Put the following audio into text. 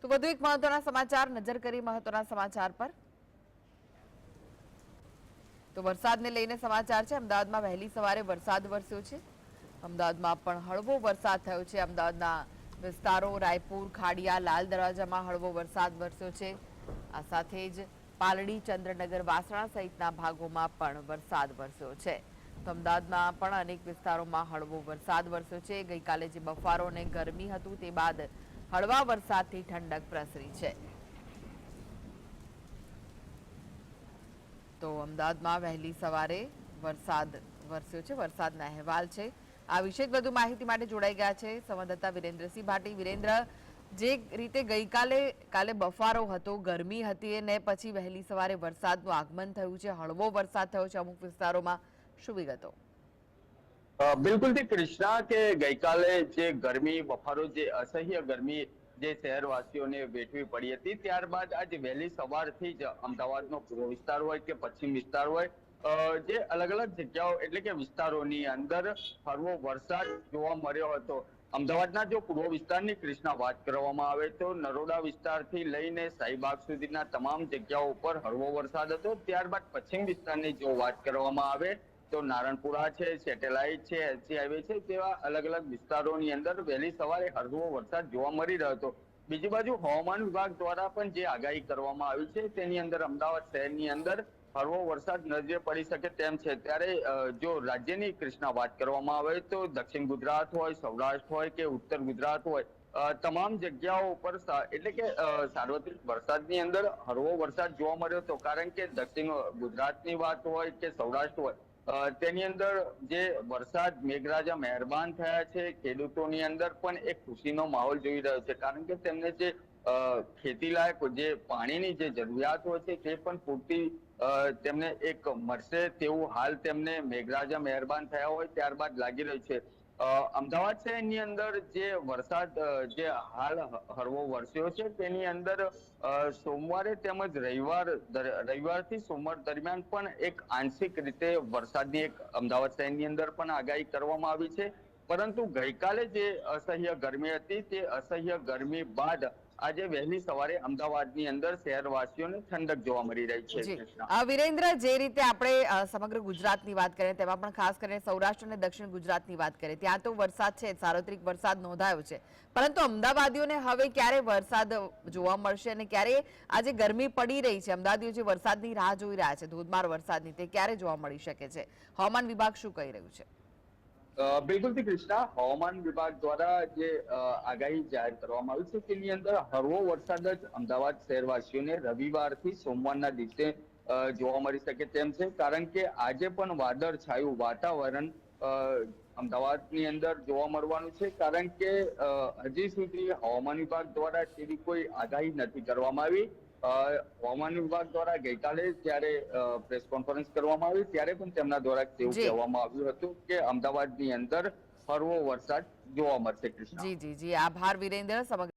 તો વધુ એક મહત્વના સમાચાર નજર કરી મહત્વના સમાચાર પર તો વરસાદને લઈને સમાચાર છે। અમદાવાદમાં વહેલી સવારે વરસાદ વરસ્યો છે। અમદાવાદમાં પણ હળવો વરસાદ થયો છે। અમદાવાદના વિસ્તારો રાયપુર ખાડિયા લાલ દરવાજામાં હળવો વરસાદ વરસ્યો છે। આ સાથે જ પાલડી ચંદ્રનગર વાસણા સહિતના ભાગોમાં પણ વરસાદ વરસ્યો છે। તો અમદાવાદમાં પણ અનેક વિસ્તારોમાં હળવો વરસાદ વરસ્યો છે। ગઈકાલે જે બફારો અને ગરમી હતું તે બાદ હળવા વરસાદથી ઠંડક પ્રસરી છે। તો અમદાવાદમાં વહેલી સવારે વરસાદ વરસ્યો છે। વરસાદના અહેવાલ છે। આ વિશે વધુ માહિતી માટે જોડાઈ ગયા છે સંવાદદાતા વિરેન્દ્રસિંહ ભાટી। વિરેન્દ્ર, જે રીતે કાલે બફારો હતો, ગરમી હતી અને પછી વહેલી સવારે વરસાદનું આગમન થયું છે, હળવો વરસાદ થયો છે અમુક વિસ્તારોમાં, શું વિગતો? બિલકુલથી કૃષ્ણા કે ગઈકાલે જે ગરમી બફારો જે અસહ્ય ગરમી જે શહેરવાસીઓને વેઠવી પડી હતી, ત્યારબાદ આજે વહેલી સવારથી જ અમદાવાદનો પૂર્વ વિસ્તાર હોય કે પશ્ચિમ વિસ્તાર હોય, જે અલગ અલગ જગ્યાઓ એટલે કે વિસ્તારોની અંદર હળવો વરસાદ જોવા મળ્યો હતો। અમદાવાદના જો પૂર્વ વિસ્તારની કૃષ્ણા વાત કરવામાં આવે તો નરોડા વિસ્તારથી લઈને શાહીબાગ સુધીના તમામ જગ્યાઓ ઉપર હળવો વરસાદ હતો। ત્યારબાદ પશ્ચિમ વિસ્તારની જો વાત કરવામાં આવે તો નારણપુરા છે, સેટેલાઇટ છે, એલસી હાઈવે છે, તેવા અલગ અલગ વિસ્તારોની અંદર વહેલી સવારે હળવો વરસાદ જોવા મળી રહ્યો હતો। બીજી બાજુ હવામાન વિભાગ દ્વારા પણ જે આગાહી કરવામાં આવી છે તેની અંદર અમદાવાદ શહેરની અંદર હળવો વરસાદ નજરે પડી શકે તેમ છે। ત્યારે જો રાજ્યની કૃષ્ણા વાત કરવામાં આવે તો દક્ષિણ ગુજરાત હોય, સૌરાષ્ટ્ર હોય કે ઉત્તર ગુજરાત હોય, તમામ જગ્યાઓ ઉપર એટલે કે સાર્વત્રિક વરસાદની અંદર હળવો વરસાદ જોવા મળ્યો હતો। કારણ કે દક્ષિણ ગુજરાતની વાત હોય કે સૌરાષ્ટ્ર હોય, તેની અંદર જે વરસાદ મેઘરાજા મહેરબાન થયા છે, ખેડૂતોની અંદર પણ એક ખુશીનો માહોલ જોઈ રહ્યો છે। કારણ કે તેમને જે ખેતી લાયક જે પાણીની જે જરૂરિયાત હોય છે તે પણ પૂરતી તેમને એક મળશે તેવું હાલ તેમને મેઘરાજા મહેરબાન થયા હોય ત્યારબાદ લાગી રહ્યું છે। અમદાવાદ શહેરની અંદર જે વરસાદ જે હાલ હળવો વરસ્યો છે તેની અંદર સોમવારે તેમજ રવિવારથી સોમવાર દરમિયાન પણ એક આંશિક રીતે વરસાદની એક અમદાવાદ શહેરની અંદર પણ આગાહી કરવામાં આવી છે। પરંતુ ગઈકાલે જે અસહ્ય ગરમી હતી તે અસહ્ય ગરમી બાદ આજે વહેલી સવારે અમદાવાદની અંદર શહેરવાસીઓને ઠંડક જોવા મળી રહી છે। જી કૃષ્ણા, વિરેન્દ્ર, જે રીતે આપણે સમગ્ર ગુજરાતની વાત કરીએ તેમાં પણ ખાસ કરીને સૌરાષ્ટ્ર અને દક્ષિણ ગુજરાતની વાત કરીએ, ત્યાં તો વરસાદ છે, સાર્વત્રિક વરસાદ નોંધાયો છે, પરંતુ અમદાવાદીઓને હવે ક્યારે વરસાદ જોવા મળશે અને ક્યારે આજે ગરમી પડી રહી છે, અમદાવાદીઓ જે વરસાદની રાહ જોઈ રહ્યા છે, ધોધમાર વરસાદની, તે ક્યારે જોવા મળી શકે છે? હવામાન વિભાગ શું કહી રહ્યું છે? બિલકુલથી કૃષ્ણા, હવામાન વિભાગ દ્વારા જે આગાહી જાહેર કરવામાં આવી છે તેની અંદર હળવો વરસાદ જ અમદાવાદ શહેરવાસીઓને રવિવારથી સોમવારના દિવસે જોવા મળી શકે તેમ છે। કારણ કે આજે પણ વાદળ છાયું વાતાવરણ અમદાવાદની અંદર જોવા મળવાનું છે। કારણ કે હજી સુધી હવામાન વિભાગ દ્વારા તેવી કોઈ આગાહી નથી કરવામાં આવી। હવામાન વિભાગ દ્વારા ગઈકાલે જ્યારે પ્રેસ કોન્ફરન્સ કરવામાં આવી ત્યારે પણ તેમના દ્વારા એવું જી કહેવામાં આવ્યું હતું કે અમદાવાદની અંદર હળવો વરસાદ જોવા મળશે। કૃષ્ણા, જી જી જી, આભાર વિરેન્દ્ર। સમગ્ર